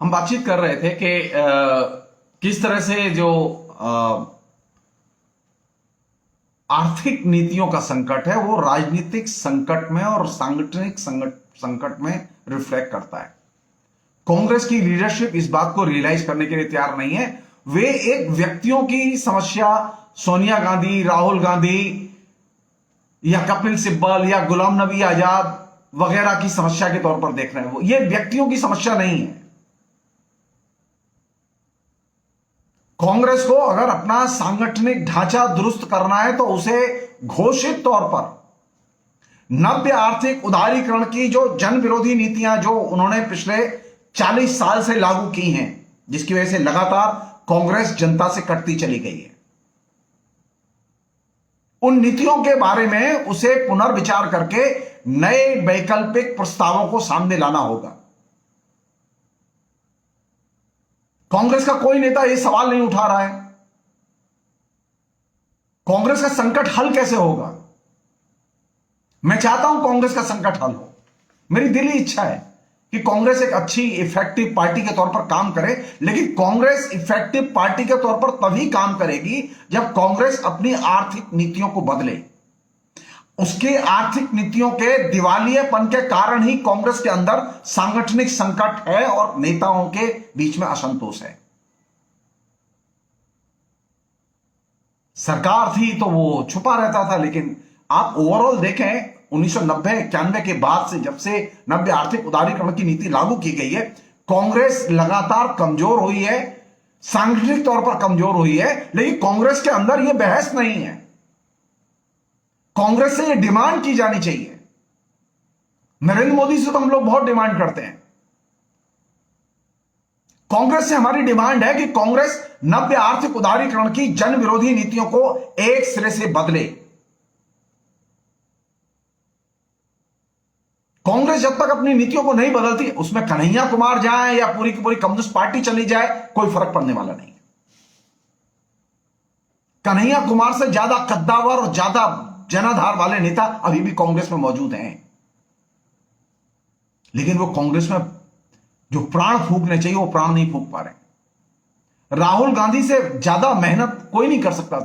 हम बातचीत कर रहे थे कि किस तरह से जो आर्थिक नीतियों का संकट है वो राजनीतिक संकट में और सांगठनिक संकट में रिफ्लेक्ट करता है। कांग्रेस की लीडरशिप इस बात को रियलाइज करने के लिए तैयार नहीं है। वे एक व्यक्तियों की समस्या, सोनिया गांधी, राहुल गांधी या कपिल सिब्बल या गुलाम नबी आजाद वगैरह की समस्या के तौर पर देख रहे हैं। वो ये व्यक्तियों की समस्या नहीं है। कांग्रेस को अगर अपना सांगठनिक ढांचा दुरुस्त करना है तो उसे घोषित तौर पर नव्य आर्थिक उदारीकरण की जो जन विरोधी नीतियां जो उन्होंने पिछले 40 साल से लागू की हैं, जिसकी वजह से लगातार कांग्रेस जनता से कटती चली गई है, उन नीतियों के बारे में उसे पुनर्विचार करके नए वैकल्पिक प्रस्तावों को सामने लाना होगा। कांग्रेस का कोई नेता यह सवाल नहीं उठा रहा है। कांग्रेस का संकट हल कैसे होगा? मैं चाहता हूं कांग्रेस का संकट हल हो। मेरी दिली इच्छा है कि कांग्रेस एक अच्छी इफेक्टिव पार्टी के तौर पर काम करे, लेकिन कांग्रेस इफेक्टिव पार्टी के तौर पर तभी काम करेगी जब कांग्रेस अपनी आर्थिक नीतियों को बदले। उसके आर्थिक नीतियों के दिवालियेपन के कारण ही कांग्रेस के अंदर सांगठनिक संकट है और नेताओं के बीच में असंतोष है। सरकार थी तो वो छुपा रहता था, लेकिन आप ओवरऑल देखें 1990-91 के बाद से, जब से नव्य आर्थिक उदारीकरण की नीति लागू की गई है, कांग्रेस लगातार कमजोर हुई है, सांगठनिक तौर पर कमजोर हुई है। लेकिन कांग्रेस के अंदर यह बहस नहीं है। कांग्रेस से यह डिमांड की जानी चाहिए। नरेंद्र मोदी से तो हम लोग बहुत डिमांड करते हैं। कांग्रेस से हमारी डिमांड है कि कांग्रेस नव्य आर्थिक उदारीकरण की जन विरोधी नीतियों को एक सिरे से बदले। कांग्रेस जब तक अपनी नीतियों को नहीं बदलती, उसमें कन्हैया कुमार जाए या पूरी की पूरी कम्युनिस्ट पार्टी चली जाए, कोई फर्क पड़ने वाला नहीं है। कन्हैया कुमार से ज्यादा कद्दावर और ज्यादा जनाधार वाले नेता अभी भी कांग्रेस में मौजूद हैं, लेकिन वो कांग्रेस में जो प्राण फूंकने चाहिए वो प्राण नहीं फूंक पा रहे। राहुल गांधी से ज्यादा मेहनत कोई नहीं कर सकता।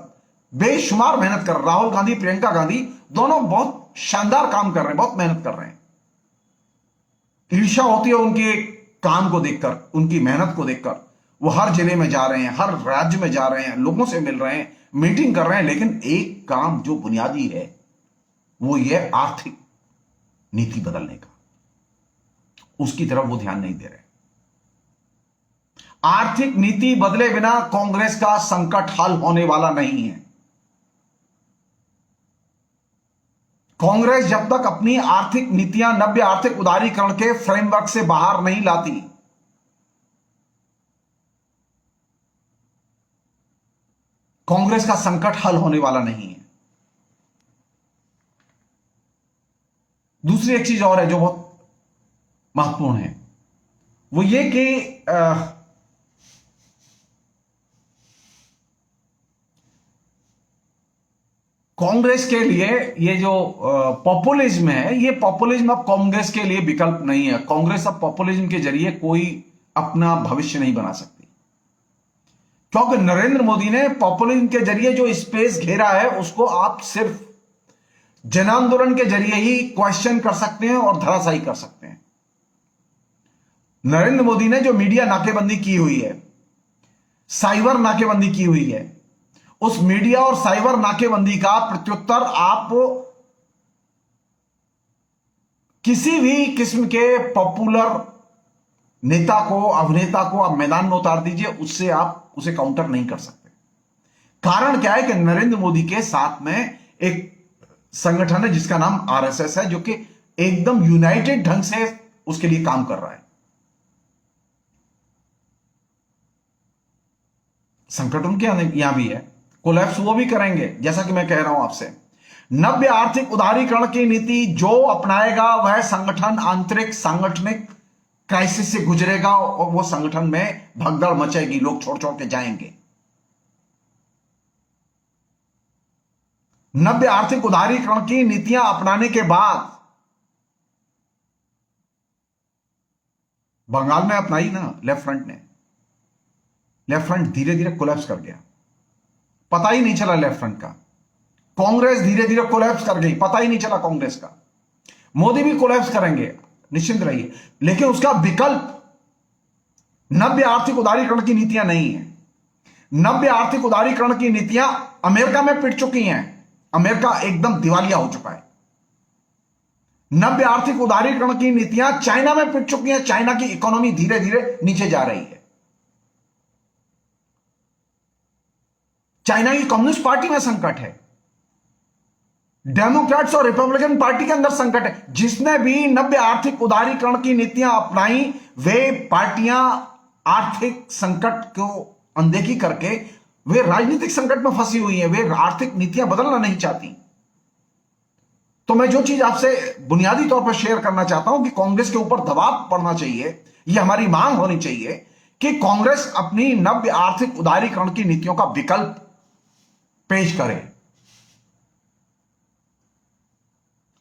बेशुमार मेहनत कर राहुल गांधी, प्रियंका गांधी दोनों बहुत शानदार काम कर रहे हैं, बहुत मेहनत कर रहे हैं। ईर्ष्या होती है उनके काम को देखकर, उनकी मेहनत को देखकर। वो हर जिले में जा रहे हैं, हर राज्य में जा रहे हैं, लोगों से मिल रहे हैं, मीटिंग कर रहे हैं, लेकिन एक काम जो बुनियादी है वो ये आर्थिक नीति बदलने का, उसकी तरफ वो ध्यान नहीं दे रहे। आर्थिक नीति बदले बिना कांग्रेस का संकट हल होने वाला नहीं है। कांग्रेस जब तक अपनी आर्थिक नीतियां नव्य आर्थिक उदारीकरण के फ्रेमवर्क से बाहर नहीं लाती, कांग्रेस का संकट हल होने वाला नहीं है। दूसरी एक चीज और है जो बहुत महत्वपूर्ण है, वो ये कि कांग्रेस के लिए ये जो पॉपुलिज्म है, ये पॉपुलिज्म अब कांग्रेस के लिए विकल्प नहीं है। कांग्रेस अब पॉपुलिज्म के जरिए कोई अपना भविष्य नहीं बना सकती, क्योंकि नरेंद्र मोदी ने पॉपुलिज्म के जरिए जो स्पेस घेरा है उसको आप सिर्फ जन आंदोलन के जरिए ही क्वेश्चन कर सकते हैं और धराशायी कर सकते हैं। नरेंद्र मोदी ने जो मीडिया नाकेबंदी की हुई है, साइबर नाकेबंदी की हुई है, उस मीडिया और साइबर नाकेबंदी का प्रत्युत्तर आप किसी भी किस्म के पॉपुलर नेता को, अभिनेता को आप मैदान में उतार दीजिए, उससे आप उसे काउंटर नहीं कर सकते। कारण क्या है कि नरेंद्र मोदी के साथ में एक संगठन है जिसका नाम आरएसएस है, जो कि एकदम यूनाइटेड ढंग से उसके लिए काम कर रहा है। संकट उनके यहां भी है, कोलैप्स वो भी करेंगे। जैसा कि मैं कह रहा हूं आपसे, नव्य आर्थिक उदारीकरण की नीति जो अपनाएगा वह संगठन आंतरिक सांगठनिक क्राइसिस से गुजरेगा और वो संगठन में भगदड़ मचेगी, लोग छोड़ छोड़ के जाएंगे। नव्य आर्थिक उदारीकरण की नीतियां अपनाने के बाद बंगाल में अपनाई ना लेफ्ट फ्रंट ने। लेफ्ट फ्रंट धीरे धीरे कोलैप्स कर गया, पता ही नहीं चला लेफ्ट फ्रंट का। कांग्रेस धीरे धीरे कोलैप्स कर गई, पता ही नहीं चला कांग्रेस का। मोदी भी कोलैप्स करेंगे, निश्चिंत रहिए, लेकिन उसका विकल्प नव्य आर्थिक उदारीकरण की नीतियां नहीं है। नव्य आर्थिक उदारीकरण की नीतियां अमेरिका में पिट चुकी हैं, अमेरिका एकदम दिवालिया हो चुका है। नव्य आर्थिक उदारीकरण की नीतियां चाइना में पिट चुकी हैं, चाइना की इकोनॉमी धीरे धीरे नीचे जा रही है। चाइना की कम्युनिस्ट पार्टी में संकट है, डेमोक्रेट्स और रिपब्लिकन पार्टी के अंदर संकट है। जिसने भी नव्य आर्थिक उदारीकरण की नीतियां अपनाई, वे पार्टियां आर्थिक संकट को अनदेखी करके वे राजनीतिक संकट में फंसी हुई हैं, वे आर्थिक नीतियां बदलना नहीं चाहती। तो मैं जो चीज आपसे बुनियादी तौर पर शेयर करना चाहता हूं कि कांग्रेस के ऊपर दबाव पड़ना चाहिए, यह हमारी मांग होनी चाहिए कि कांग्रेस अपनी नव्य आर्थिक उदारीकरण की नीतियों का विकल्प पेश करे।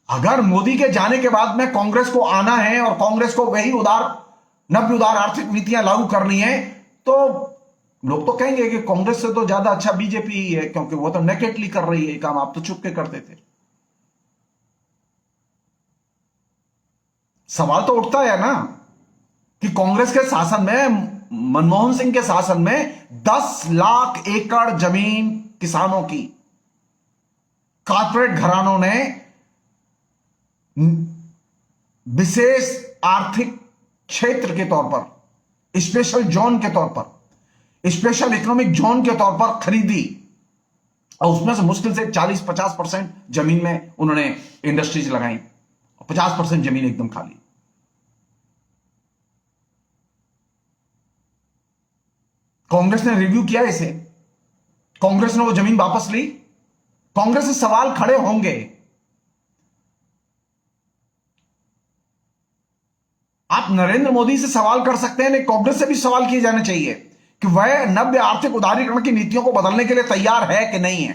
अगर मोदी के जाने के बाद में कांग्रेस को आना है और कांग्रेस को वही नव्य उदार आर्थिक नीतियां लागू करनी है, तो लोग तो कहेंगे कि कांग्रेस से तो ज्यादा अच्छा बीजेपी ही है, क्योंकि वो तो नेकेटली कर रही है काम, आप तो चुप के करते थे। सवाल तो उठता है ना कि कांग्रेस के शासन में, मनमोहन सिंह के शासन में 10 लाख एकड़ जमीन किसानों की कॉर्पोरेट घरानों ने विशेष आर्थिक क्षेत्र के तौर पर, स्पेशल जोन के तौर पर, स्पेशल इकोनॉमिक जोन के तौर पर खरीदी, और उसमें से मुश्किल से 40-50% जमीन में उन्होंने इंडस्ट्रीज लगाई और 50% जमीन एकदम खाली। कांग्रेस ने रिव्यू किया इसे, कांग्रेस ने वो जमीन वापस ली। कांग्रेस से सवाल खड़े होंगे। आप नरेंद्र मोदी से सवाल कर सकते हैं, लेकिन कांग्रेस से भी सवाल किए जाने चाहिए कि वह नव्य आर्थिक उदारीकरण की नीतियों को बदलने के लिए तैयार है कि नहीं है।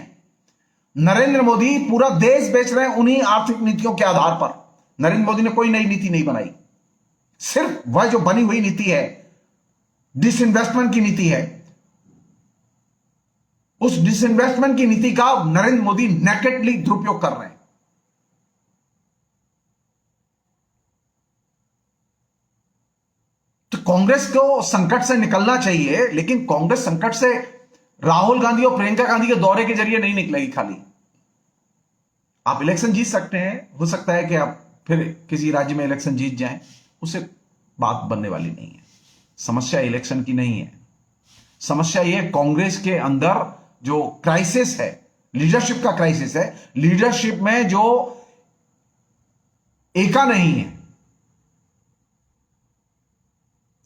नरेंद्र मोदी पूरा देश बेच रहे हैं उन्हीं आर्थिक नीतियों के आधार पर। नरेंद्र मोदी ने कोई नई नीति नहीं बनाई, सिर्फ वह जो बनी हुई नीति है, डिसइन्वेस्टमेंट की नीति है, उस डिसइन्वेस्टमेंट की नीति का नरेंद्र मोदी नेकेडली दुरुपयोग कर रहे हैं। तो कांग्रेस को संकट से निकलना चाहिए, लेकिन कांग्रेस संकट से राहुल गांधी और प्रियंका गांधी के दौरे के जरिए नहीं निकलेगी। खाली आप इलेक्शन जीत सकते हैं, हो सकता है कि आप फिर किसी राज्य में इलेक्शन जीत जाएं, उससे बात बनने वाली नहीं है। समस्या इलेक्शन की नहीं है, समस्या यह कांग्रेस के अंदर जो क्राइसिस है, लीडरशिप का क्राइसिस है। लीडरशिप में जो एका नहीं है।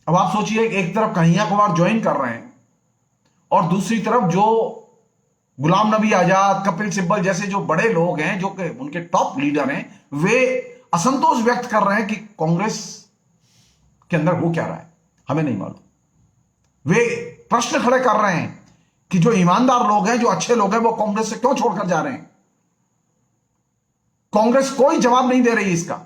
अब आप सोचिए, एक तरफ कन्हैया कुमार ज्वाइन कर रहे हैं और दूसरी तरफ जो गुलाम नबी आजाद, कपिल सिब्बल जैसे जो बड़े लोग हैं, जो कि उनके टॉप लीडर हैं, वे असंतोष व्यक्त कर रहे हैं कि कांग्रेस के अंदर हो क्या रहा है, हमें नहीं मालूम। वे प्रश्न खड़े कर रहे हैं कि जो ईमानदार लोग हैं, जो अच्छे लोग हैं, वो कांग्रेस से क्यों छोड़कर जा रहे हैं। कांग्रेस कोई जवाब नहीं दे रही इसका।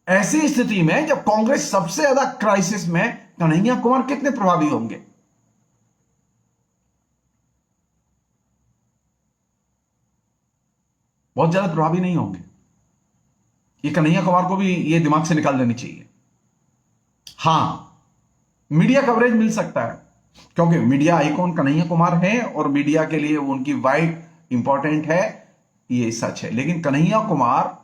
ऐसी स्थिति में जब कांग्रेस सबसे ज्यादा क्राइसिस में, कन्हैया कुमार कितने प्रभावी होंगे? बहुत ज्यादा प्रभावी नहीं होंगे। ये कन्हैया कुमार को भी ये दिमाग से निकाल देनी चाहिए। हां, मीडिया कवरेज मिल सकता है, क्योंकि मीडिया आइकॉन कन्हैया कुमार है और मीडिया के लिए उनकी वाइट इंपॉर्टेंट है, ये सच है। लेकिन कन्हैया कुमार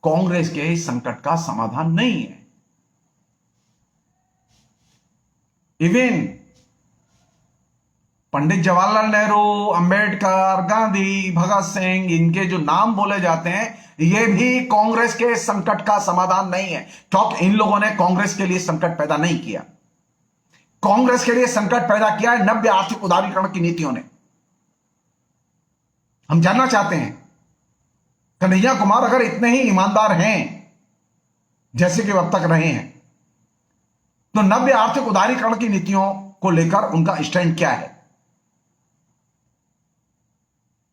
कांग्रेस के इस संकट का समाधान नहीं है। इवन पंडित जवाहरलाल नेहरू, अंबेडकर, गांधी, भगत सिंह, इनके जो नाम बोले जाते हैं, ये भी कांग्रेस के संकट का समाधान नहीं है, क्योंकि इन लोगों ने कांग्रेस के लिए संकट पैदा नहीं किया। कांग्रेस के लिए संकट पैदा किया है नव्य आर्थिक उदारीकरण की नीतियों ने। हम जानना चाहते हैं, कन्हैया कुमार अगर इतने ही ईमानदार हैं जैसे कि अब तक रहे हैं, तो नव्य आर्थिक उदारीकरण की नीतियों को लेकर उनका स्टैंड क्या है?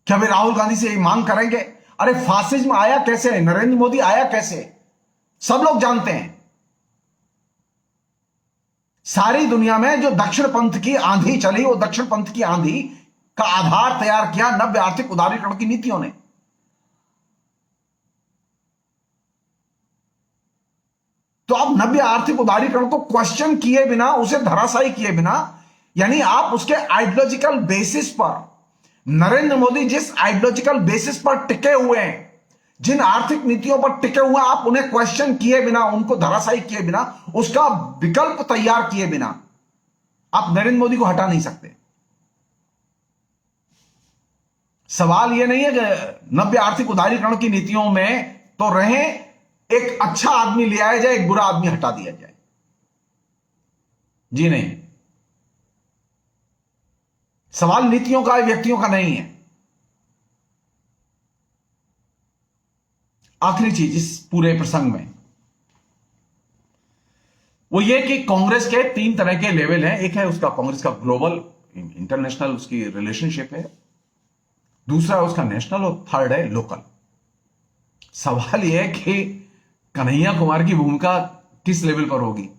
क्या वे राहुल गांधी से मांग करेंगे? अरे फासिज्म आया कैसे? नरेंद्र मोदी आया कैसे? सब लोग जानते हैं। सारी दुनिया में जो दक्षिण पंथ की आंधी चली, वो दक्षिण पंथ की आंधी का आधार तैयार किया नव्य आर्थिक उदारीकरण की नीतियों ने। तो आप नव्य आर्थिक उदारीकरण को क्वेश्चन किए बिना, उसे धराशायी किए बिना, यानी आप उसके आइडियोलॉजिकल बेसिस पर, नरेंद्र मोदी जिस आइडियोलॉजिकल बेसिस पर टिके हुए हैं, जिन आर्थिक नीतियों पर टिके हुए हैं, आप उन्हें क्वेश्चन किए बिना, उनको धराशायी किए बिना, उसका विकल्प तैयार किए बिना आप नरेंद्र मोदी को हटा नहीं सकते। सवाल यह नहीं है कि नव्य आर्थिक उदारीकरण की नीतियों में तो रहे, एक अच्छा आदमी ले आया जाए, एक बुरा आदमी हटा दिया जाए। जी नहीं, सवाल नीतियों का, व्यक्तियों का नहीं है। आखिरी चीज इस पूरे प्रसंग में वो ये कि कांग्रेस के 3 तरह के लेवल हैं। एक है उसका कांग्रेस का ग्लोबल इंटरनेशनल उसकी रिलेशनशिप है, दूसरा है उसका नेशनल, और थर्ड है लोकल। सवाल यह है कि कन्हैया कुमार की भूमिका किस लेवल पर होगी।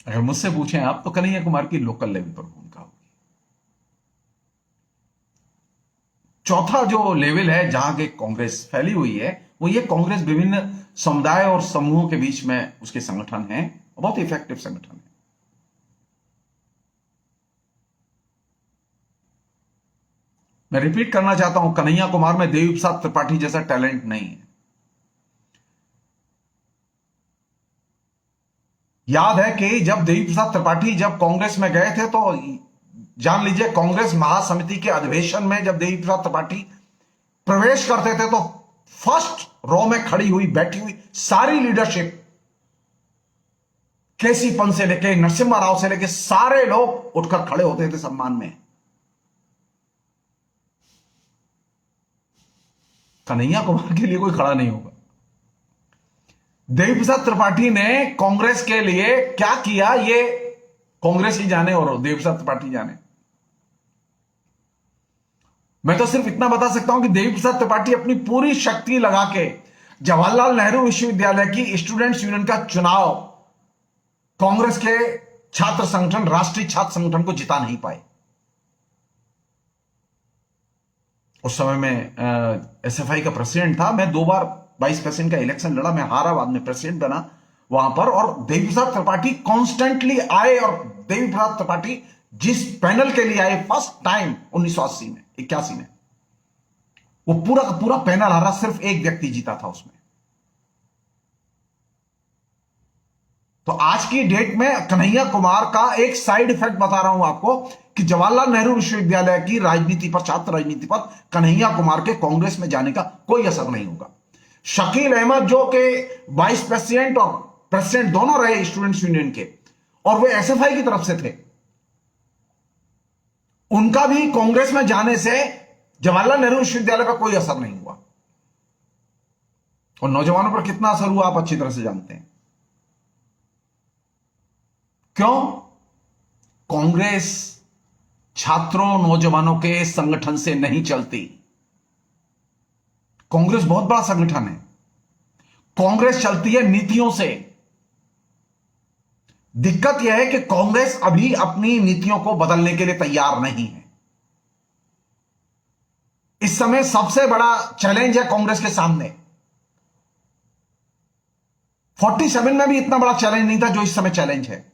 अगर मुझसे पूछें आप, तो कन्हैया कुमार की लोकल लेवल पर भूमिका होगी। चौथा जो लेवल है जहां के कांग्रेस फैली हुई है, वो ये कांग्रेस विभिन्न समुदाय और समूहों के बीच में उसके संगठन है, बहुत इफेक्टिव संगठन है। मैं रिपीट करना चाहता हूं, कन्हैया कुमार में देवी प्रसाद त्रिपाठी जैसा टैलेंट नहीं है। याद है कि जब देवी प्रसाद त्रिपाठी जब कांग्रेस में गए थे, तो जान लीजिए कांग्रेस महासमिति के अधिवेशन में जब देवी प्रसाद त्रिपाठी प्रवेश करते थे, तो फर्स्ट रो में खड़ी हुई, बैठी हुई सारी लीडरशिप, केसी पंत से लेके नरसिम्हा राव से लेके सारे लोग उठकर खड़े होते थे सम्मान में। कन्हैया कुमार के लिए कोई खड़ा नहीं होगा। देवी प्रसाद त्रिपाठी ने कांग्रेस के लिए क्या किया, ये कांग्रेस ही जाने और देवी प्रसाद त्रिपाठी जाने। मैं तो सिर्फ इतना बता सकता हूं कि देवी प्रसाद त्रिपाठी अपनी पूरी शक्ति लगा के जवाहरलाल नेहरू विश्वविद्यालय की स्टूडेंट्स यूनियन का चुनाव कांग्रेस के छात्र संगठन, राष्ट्रीय छात्र संगठन को जिता नहीं पाए। उस समय में एसएफआई का प्रेसिडेंट था। मैं 2 बार वाइस प्रेसिडेंट का इलेक्शन लड़ा, मैं हारा, बाद में प्रेसिडेंट बना वहां पर। और देवी प्रसाद त्रिपाठी कॉन्स्टेंटली आए, और देवी प्रसाद त्रिपाठी जिस पैनल के लिए आए फर्स्ट टाइम 1980 में, 81 में, वो पूरा का पूरा पैनल हारा, सिर्फ एक व्यक्ति जीता था उसमें। तो आज की डेट में कन्हैया कुमार का एक साइड इफेक्ट बता रहा हूं आपको कि जवाहरलाल नेहरू विश्वविद्यालय की राजनीति पर, छात्र राजनीति पर कन्हैया कुमार के कांग्रेस में जाने का कोई असर नहीं होगा। शकील अहमद जो के वाइस प्रेसिडेंट और प्रेसिडेंट दोनों रहे स्टूडेंट्स यूनियन के, और वे एसएफआई की तरफ से थे, उनका भी कांग्रेस में जाने से जवाहरलाल नेहरू विश्वविद्यालय पर कोई असर नहीं हुआ। और नौजवानों पर कितना असर हुआ आप अच्छी तरह से जानते हैं। क्यों? कांग्रेस छात्रों, नौजवानों के संगठन से नहीं चलती। कांग्रेस बहुत बड़ा संगठन है, कांग्रेस चलती है नीतियों से। दिक्कत यह है कि कांग्रेस अभी अपनी नीतियों को बदलने के लिए तैयार नहीं है। इस समय सबसे बड़ा चैलेंज है कांग्रेस के सामने। 47 में भी इतना बड़ा चैलेंज नहीं था जो इस समय चैलेंज है,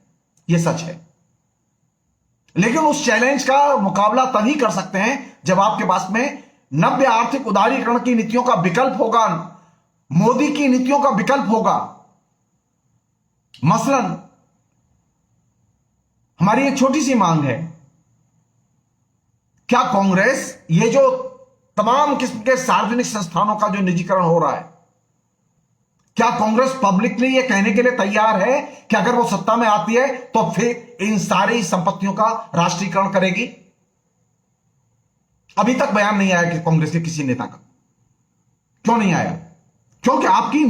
यह सच है। लेकिन उस चैलेंज का मुकाबला तभी कर सकते हैं जब आपके पास में नव्य आर्थिक उदारीकरण की नीतियों का विकल्प होगा, मोदी की नीतियों का विकल्प होगा। मसलन हमारी एक छोटी सी मांग है, क्या कांग्रेस ये जो तमाम किस्म के सार्वजनिक संस्थानों का जो निजीकरण हो रहा है, क्या कांग्रेस पब्लिकली ये कहने के लिए तैयार है कि अगर वो सत्ता में आती है तो फिर इन सारी संपत्तियों का राष्ट्रीयकरण करेगी? अभी तक बयान नहीं आया कि कांग्रेस के किसी नेता का। क्यों नहीं आया? क्योंकि आपकी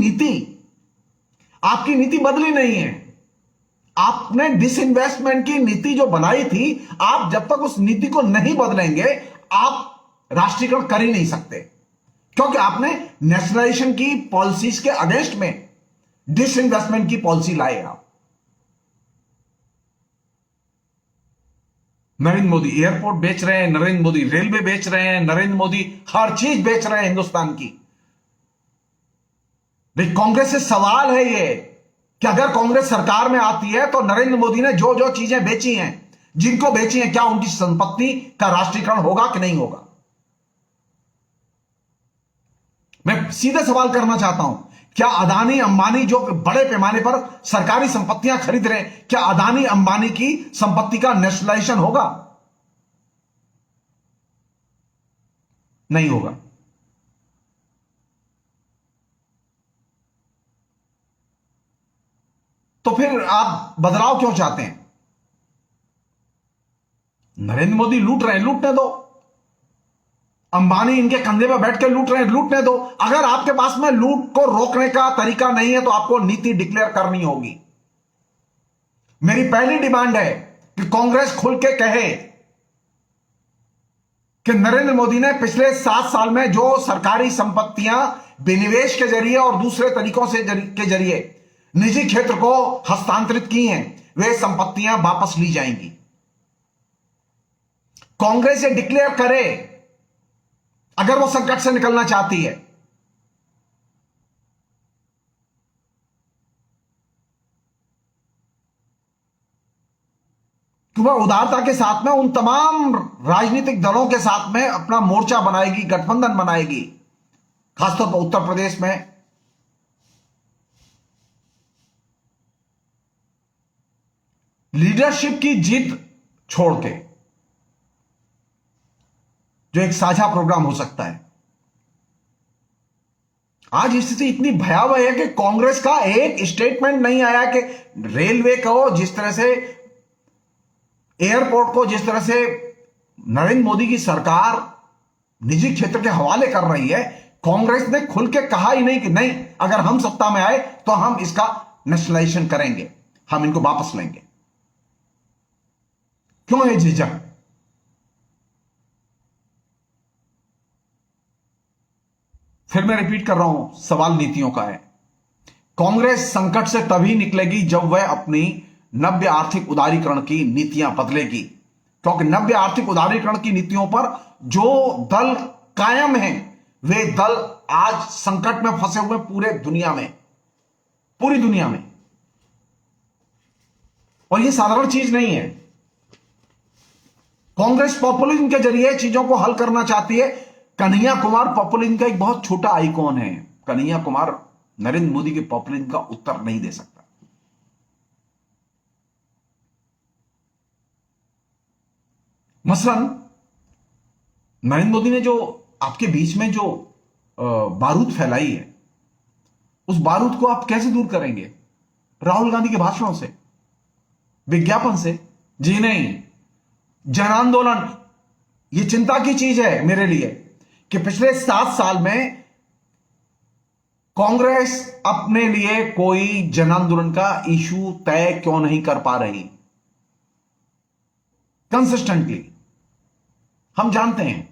नीति बदली नहीं है। आपने डिसइन्वेस्टमेंट की नीति जो बनाई थी, आप जब तक उस नीति को नहीं बदलेंगे, आप राष्ट्रीयकरण कर ही नहीं सकते। क्योंकि आपने नेशनलाइजेशन की पॉलिसीज के अगेंस्ट में डिसइन्वेस्टमेंट की पॉलिसी लाए आप। नरेंद्र मोदी एयरपोर्ट बेच रहे हैं, नरेंद्र मोदी रेलवे बेच रहे हैं, नरेंद्र मोदी हर चीज बेच रहे हैं हिंदुस्तान की। कांग्रेस से सवाल है ये कि अगर कांग्रेस सरकार में आती है तो नरेंद्र मोदी ने जो जो चीजें बेची हैं, जिनको बेची हैं, क्या उनकी संपत्ति का राष्ट्रीयकरण होगा कि नहीं होगा? मैं सीधे सवाल करना चाहता हूं, क्या अदानी अंबानी जो बड़े पैमाने पर सरकारी संपत्तियां खरीद रहे हैं, क्या अदानी अंबानी की संपत्ति का नेशनलाइजेशन होगा? नहीं होगा। तो फिर आप बदलाव क्यों चाहते हैं? नरेंद्र मोदी लूट रहे हैं, लूटने दो। अंबानी इनके कंधे पर बैठ के लूट रहे हैं, लूटने दो। अगर आपके पास में लूट को रोकने का तरीका नहीं है तो आपको नीति डिक्लेयर करनी होगी। मेरी पहली डिमांड है कि कांग्रेस खुल के कहे कि नरेंद्र मोदी ने पिछले 7 साल में जो सरकारी संपत्तियां विनिवेश के जरिए और दूसरे तरीकों से के जरिए निजी क्षेत्र को हस्तांतरित की हैं, वे संपत्तियां वापस ली जाएंगी। कांग्रेस ये डिक्लेयर करे अगर वो संकट से निकलना चाहती है। कि वह उदारता के साथ में उन तमाम राजनीतिक दलों के साथ में अपना मोर्चा बनाएगी, गठबंधन बनाएगी, खासतौर पर उत्तर प्रदेश में। लीडरशिप की जिद छोड़ के जो एक साझा प्रोग्राम हो सकता है। आज स्थिति इतनी भयावह है कि कांग्रेस का एक स्टेटमेंट नहीं आया कि रेलवे को जिस तरह से, एयरपोर्ट को जिस तरह से नरेंद्र मोदी की सरकार निजी क्षेत्र के हवाले कर रही है, कांग्रेस ने खुल के कहा ही नहीं कि नहीं, अगर हम सत्ता में आए तो हम इसका नेशनलाइजेशन करेंगे, हम इनको वापस लेंगे। क्यों है झिझक? फिर मैं रिपीट कर रहा हूं, सवाल नीतियों का है। कांग्रेस संकट से तभी निकलेगी जब वह अपनी नव्य आर्थिक उदारीकरण की नीतियां बदलेगी, क्योंकि नव्य आर्थिक उदारीकरण की नीतियों पर जो दल कायम हैं, वे दल आज संकट में फंसे हुए पूरे दुनिया में, पूरी दुनिया में। और यह साधारण चीज नहीं है। कांग्रेस पॉपुलिज्म के जरिए चीजों को हल करना चाहती है। कन्हैया कुमार पॉपुलिज्म का एक बहुत छोटा आइकॉन है। कन्हैया कुमार नरेंद्र मोदी के पॉपुलिज्म का उत्तर नहीं दे सकता। मसलन नरेंद्र मोदी ने जो आपके बीच में जो बारूद फैलाई है, उस बारूद को आप कैसे दूर करेंगे? राहुल गांधी के भाषणों से, विज्ञापन से? जी नहीं। जन आंदोलन, यह चिंता की चीज है मेरे लिए कि पिछले 7 साल में कांग्रेस अपने लिए कोई जन आंदोलन का इशू तय क्यों नहीं कर पा रही कंसिस्टेंटली। हम जानते हैं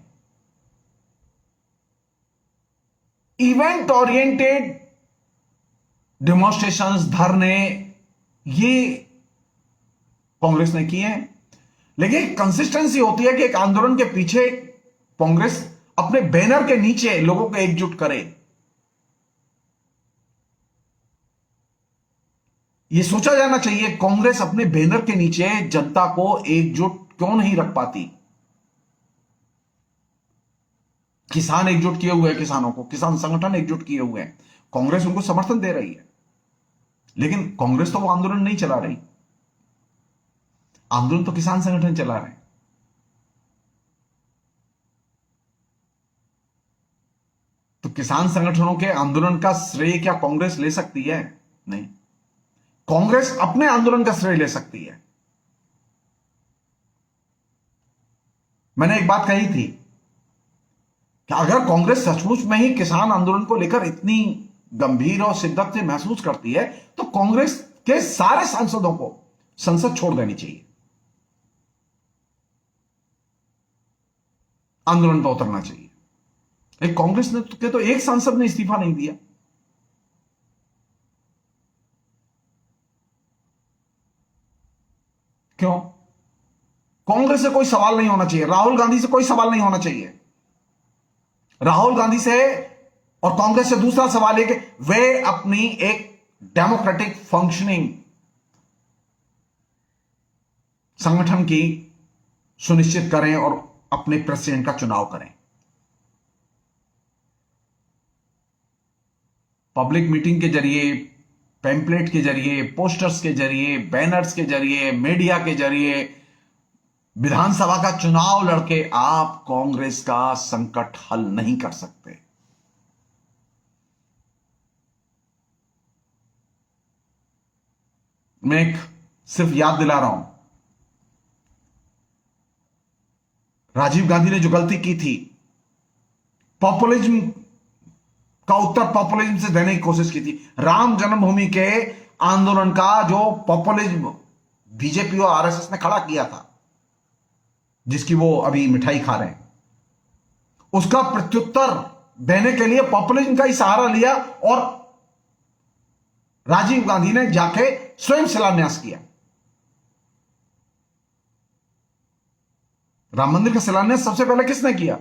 इवेंट ओरिएंटेड डेमोन्स्ट्रेशंस, धरने, ये कांग्रेस ने किए हैं, लेकिन कंसिस्टेंसी होती है कि एक आंदोलन के पीछे कांग्रेस अपने बैनर के नीचे लोगों को एकजुट करे। यह सोचा जाना चाहिए, कांग्रेस अपने बैनर के नीचे जनता को एकजुट क्यों नहीं रख पाती? किसान एकजुट किए हुए हैं, किसानों को किसान संगठन एकजुट किए हुए हैं, कांग्रेस उनको समर्थन दे रही है, लेकिन कांग्रेस तो वो आंदोलन नहीं चला रही। आंदोलन तो किसान संगठन चला रहे हैं। तो किसान संगठनों के आंदोलन का श्रेय क्या कांग्रेस ले सकती है? नहीं। कांग्रेस अपने आंदोलन का श्रेय ले सकती है। मैंने एक बात कही थी कि अगर कांग्रेस सचमुच में ही किसान आंदोलन को लेकर इतनी गंभीर और शिद्दत से महसूस करती है तो कांग्रेस के सारे सांसदों को संसद छोड़ देनी चाहिए, आंदोलन पर उतरना चाहिए। एक कांग्रेस ने के तो एक सांसद ने इस्तीफा नहीं दिया। क्यों? कांग्रेस से कोई सवाल नहीं होना चाहिए, राहुल गांधी से कोई सवाल नहीं होना चाहिए। राहुल गांधी से और कांग्रेस से दूसरा सवाल है कि वे अपनी एक डेमोक्रेटिक फंक्शनिंग संगठन की सुनिश्चित करें और अपने प्रेसिडेंट का चुनाव करें। पब्लिक मीटिंग के जरिए, पैम्पलेट के जरिए, पोस्टर्स के जरिए, बैनर्स के जरिए, मीडिया के जरिए विधानसभा का चुनाव लड़के आप कांग्रेस का संकट हल नहीं कर सकते। मैं एक सिर्फ याद दिला रहा हूं, राजीव गांधी ने जो गलती की थी, पॉपुलिज्म का उत्तर पॉपुलिज्म से देने की कोशिश की थी। राम जन्मभूमि के आंदोलन का जो पॉपुलिज्म बीजेपी और आरएसएस ने खड़ा किया था, जिसकी वो अभी मिठाई खा रहे हैं, उसका प्रत्युत्तर देने के लिए पॉपुलिज्म का ही सहारा लिया और राजीव गांधी ने जाके स्वयं शिलान्यास किया। राम मंदिर का शिलान्यास सबसे पहले किसने किया?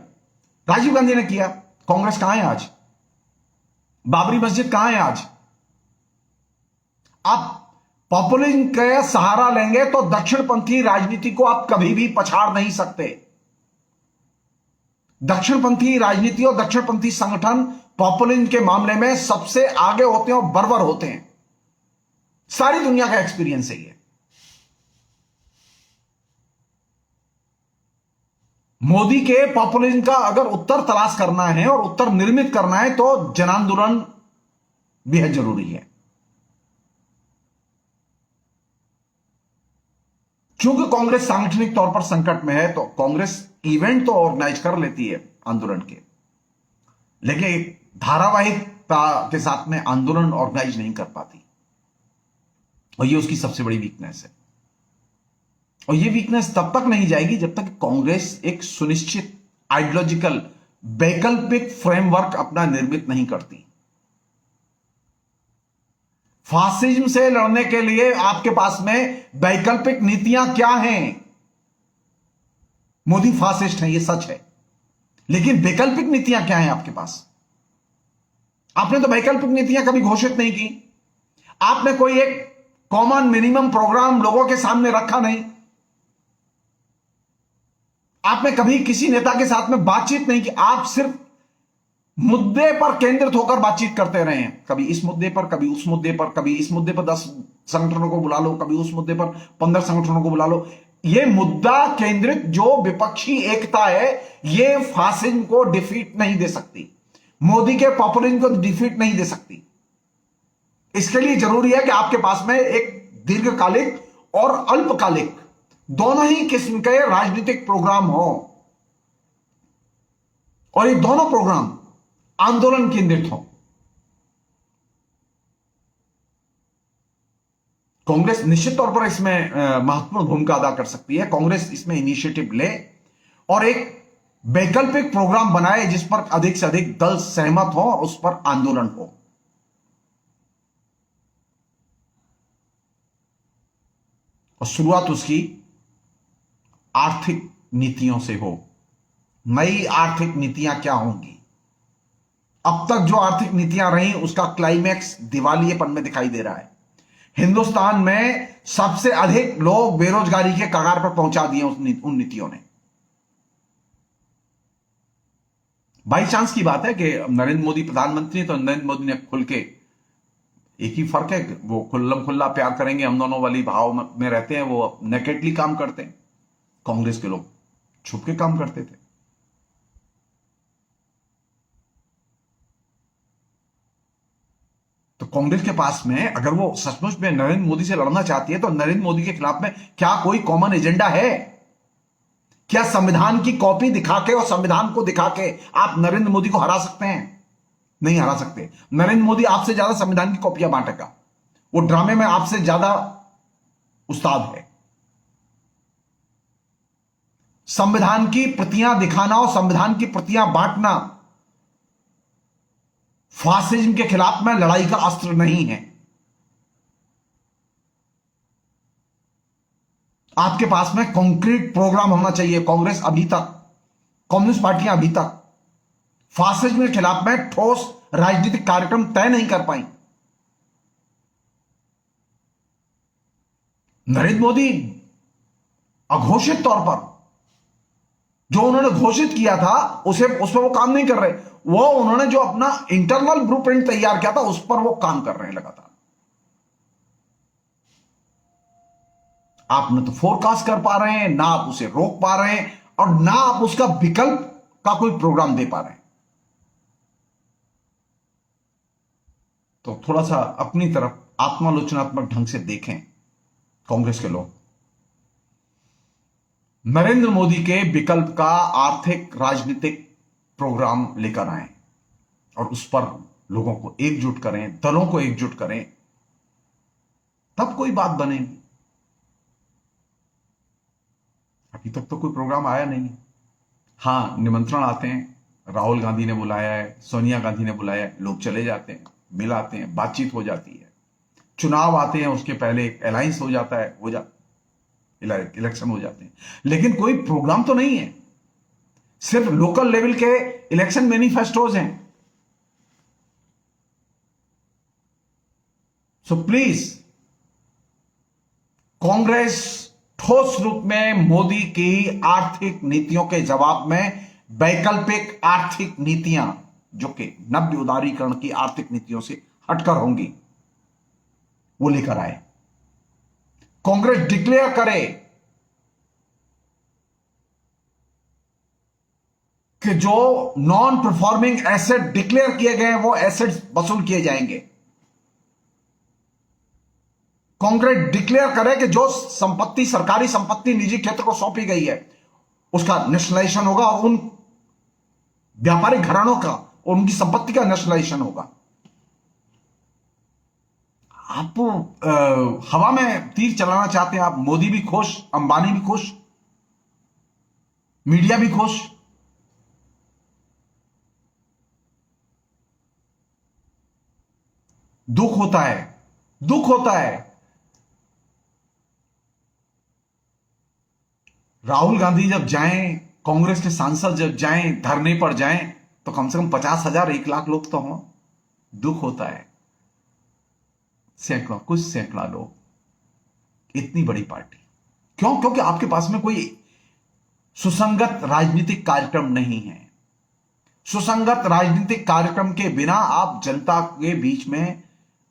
राजीव गांधी ने किया। कांग्रेस कहां है आज? बाबरी मस्जिद कहां है आज? आप पॉपुलिज्म का सहारा लेंगे तो दक्षिणपंथी राजनीति को आप कभी भी पछाड़ नहीं सकते। दक्षिणपंथी राजनीति और दक्षिणपंथी संगठन पॉपुलिज्म के मामले में सबसे आगे होते हैं और बर्बर होते हैं। सारी दुनिया का एक्सपीरियंस है ये। मोदी के पॉपुलिज्म का अगर उत्तर तलाश करना है और उत्तर निर्मित करना है तो जनांदोलन बेहद जरूरी है। चूंकि कांग्रेस सांगठनिक तौर पर संकट में है तो कांग्रेस इवेंट तो ऑर्गेनाइज कर लेती है आंदोलन के, लेकिन एक धारावाहिकता के साथ में आंदोलन ऑर्गेनाइज नहीं कर पाती, और ये उसकी सबसे बड़ी वीकनेस है। और ये वीकनेस तब तक नहीं जाएगी जब तक कांग्रेस एक सुनिश्चित आइडियोलॉजिकल वैकल्पिक फ्रेमवर्क अपना निर्मित नहीं करती। फासिज्म से लड़ने के लिए आपके पास में वैकल्पिक नीतियां क्या हैं? मोदी फासिस्ट है, ये सच है, लेकिन वैकल्पिक नीतियां क्या हैं आपके पास? आपने तो वैकल्पिक नीतियां कभी घोषित नहीं की। आपने कोई एक कॉमन मिनिमम प्रोग्राम लोगों के सामने रखा नहीं। आपने कभी किसी नेता के साथ में बातचीत नहीं की। आप सिर्फ मुद्दे पर केंद्रित होकर बातचीत करते रहे हैं, कभी इस मुद्दे पर, कभी उस मुद्दे पर, कभी इस मुद्दे पर 10 संगठनों को बुला लो, कभी उस मुद्दे पर 15 संगठनों को बुला लो। यह मुद्दा केंद्रित जो विपक्षी एकता है, यह फासिज्म को डिफीट नहीं दे सकती, मोदी के पॉपुलिज्म को डिफीट नहीं दे सकती। इसके लिए जरूरी है कि आपके पास में एक दीर्घकालिक और अल्पकालिक दोनों ही किस्म के राजनीतिक प्रोग्राम हो, और ये दोनों प्रोग्राम आंदोलन केंद्रित हो। कांग्रेस निश्चित तौर पर इसमें महत्वपूर्ण भूमिका अदा कर सकती है। कांग्रेस इसमें इनिशिएटिव ले और एक वैकल्पिक प्रोग्राम बनाए जिस पर अधिक से अधिक दल सहमत हो और उस पर आंदोलन हो। और शुरुआत उसकी आर्थिक नीतियों से हो। नई आर्थिक नीतियां क्या होंगी? अब तक जो आर्थिक नीतियां रही उसका क्लाइमैक्स दिवालियेपन में दिखाई दे रहा है। हिंदुस्तान में सबसे अधिक लोग बेरोजगारी के कगार पर पहुंचा दिए उन नीतियों ने। बाई चांस की बात है कि नरेंद्र मोदी प्रधानमंत्री, तो नरेंद्र मोदी ने खुल के, एक ही फर्क है, वो खुल्लम खुल्ला प्यार करेंगे हम दोनों वाली भाव में रहते हैं, वो नेकेडली काम करते हैं। कांग्रेस के लोग छुप के काम करते थे। तो कांग्रेस के पास में अगर वो सचमुच में नरेंद्र मोदी से लड़ना चाहती है तो नरेंद्र मोदी के खिलाफ में क्या कोई कॉमन एजेंडा है? क्या संविधान की कॉपी दिखा के और संविधान को दिखा के आप नरेंद्र मोदी को हरा सकते हैं? नहीं हरा सकते। नरेंद्र मोदी आपसे ज्यादा संविधान की कॉपियां बांटेगा, वो ड्रामे में आपसे ज्यादा उस्ताद है। संविधान की प्रतियां दिखाना और संविधान की प्रतियां बांटना फासिज्म के खिलाफ में लड़ाई का अस्त्र नहीं है। आपके पास में कॉन्क्रीट प्रोग्राम होना चाहिए। कांग्रेस अभी तक, कम्युनिस्ट पार्टियां अभी तक फासिज्म के खिलाफ में ठोस राजनीतिक कार्यक्रम तय नहीं कर पाई। नरेंद्र मोदी अघोषित तौर पर जो उन्होंने घोषित किया था उस पर वो काम नहीं कर रहे। वो उन्होंने जो अपना इंटरनल ब्लूप्रिंट तैयार किया था उस पर वो काम कर रहे हैं लगातार। आप न तो फोरकास्ट कर पा रहे हैं, ना आप उसे रोक पा रहे हैं, और ना आप उसका विकल्प का कोई प्रोग्राम दे पा रहे हैं। तो थोड़ा सा अपनी तरफ आत्मालोचनात्मक ढंग से देखें कांग्रेस के लोग। नरेंद्र मोदी के विकल्प का आर्थिक राजनीतिक प्रोग्राम लेकर आए और उस पर लोगों को एकजुट करें, दलों को एकजुट करें, तब कोई बात बनेगी। अभी तक तो कोई प्रोग्राम आया नहीं। हां, निमंत्रण आते हैं, राहुल गांधी ने बुलाया है, सोनिया गांधी ने बुलाया है, लोग चले जाते हैं, मिल आते हैं, बातचीत हो जाती है। चुनाव आते हैं, उसके पहले एक अलायंस हो जाता है, इलेक्शन हो जाते हैं, लेकिन कोई प्रोग्राम तो नहीं है। सिर्फ लोकल लेवल के इलेक्शन मैनिफेस्टोज हैं। सो प्लीज, कांग्रेस ठोस रूप में मोदी की आर्थिक नीतियों के जवाब में वैकल्पिक आर्थिक नीतियां, जो कि नव्य उदारीकरण की आर्थिक नीतियों से हटकर होंगी, वो लेकर आए। कांग्रेस डिक्लेयर करे कि जो नॉन परफॉर्मिंग एसेट डिक्लेयर किए गए हैं वो एसेट्स वसूल किए जाएंगे। कांग्रेस डिक्लेयर करे कि जो संपत्ति, सरकारी संपत्ति निजी क्षेत्र को सौंपी गई है उसका नेशनलाइजेशन होगा, और उन व्यापारिक घरानों का और उनकी संपत्ति का नेशनलाइजेशन होगा। आप हवा में तीर चलाना चाहते हैं। आप मोदी भी खुश, अंबानी भी खुश, मीडिया भी खुश। दुख होता है, दुख होता है। राहुल गांधी जब जाएं, कांग्रेस के सांसद जब जाएं, धरने पर जाएं, तो कम से कम 50,000, 1 लाख लोग तो हों। दुख होता है। सैकड़ों, कुछ सैकड़ा लोग, इतनी बड़ी पार्टी क्यों? क्योंकि आपके पास में कोई सुसंगत राजनीतिक कार्यक्रम नहीं है। सुसंगत राजनीतिक कार्यक्रम के बिना आप जनता के बीच में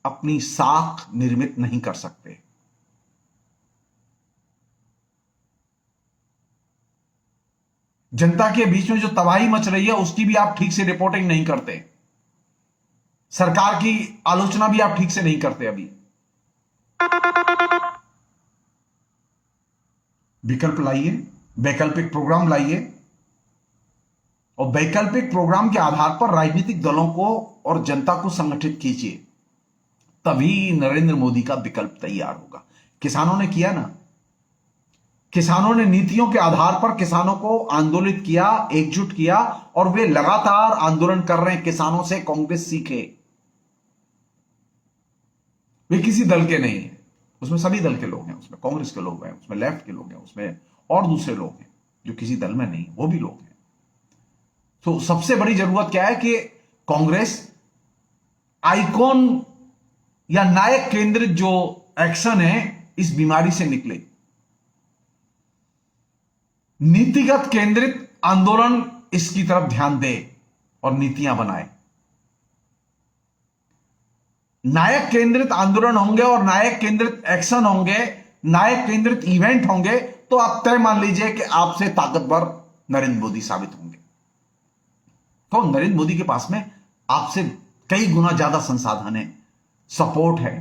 अपनी साख निर्मित नहीं कर सकते। जनता के बीच में जो तबाही मच रही है उसकी भी आप ठीक से रिपोर्टिंग नहीं करते। सरकार की आलोचना भी आप ठीक से नहीं करते। अभी विकल्प लाइए, वैकल्पिक प्रोग्राम लाइए, और वैकल्पिक प्रोग्राम के आधार पर राजनीतिक दलों को और जनता को संगठित कीजिए। तभी नरेंद्र मोदी का विकल्प तैयार होगा। किसानों ने किया ना, किसानों ने नीतियों के आधार पर किसानों को आंदोलित किया, एकजुट किया, और वे लगातार आंदोलन कर रहे हैं। किसानों से कांग्रेस सीखे। वे किसी दल के नहीं है, उसमें सभी दल के लोग हैं। उसमें कांग्रेस के लोग हैं, उसमें लेफ्ट के लोग हैं, उसमें और दूसरे लोग हैं जो किसी दल में नहीं, वो भी लोग हैं। तो सबसे बड़ी जरूरत क्या है कि कांग्रेस आइकॉन या नायक केंद्रित जो एक्शन है इस बीमारी से निकले। नीतिगत केंद्रित आंदोलन इसकी तरफ ध्यान दे और नीतियां बनाए। नायक केंद्रित आंदोलन होंगे और नायक केंद्रित एक्शन होंगे, नायक केंद्रित इवेंट होंगे, तो आप तय मान लीजिए कि आपसे ताकतवर नरेंद्र मोदी साबित होंगे। तो नरेंद्र मोदी के पास में आपसे कई गुना ज्यादा संसाधन है, सपोर्ट है,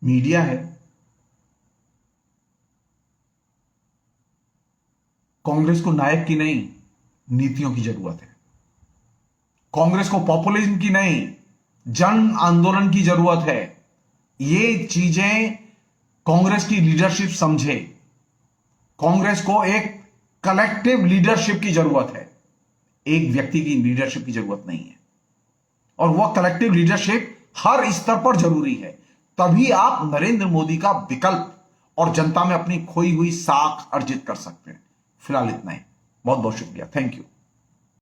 मीडिया है। कांग्रेस को नायक की नहीं, नीतियों की जरूरत है। कांग्रेस को पॉपुलिज्म की नहीं, जन आंदोलन की जरूरत है। ये चीजें कांग्रेस की लीडरशिप समझे। कांग्रेस को एक कलेक्टिव लीडरशिप की जरूरत है, एक व्यक्ति की लीडरशिप की जरूरत नहीं है, और वह कलेक्टिव लीडरशिप हर स्तर पर जरूरी है। तभी आप नरेंद्र मोदी का विकल्प और जनता में अपनी खोई हुई साख अर्जित कर सकते हैं। फिलहाल इतना ही। बहुत बहुत शुक्रिया। Thank you.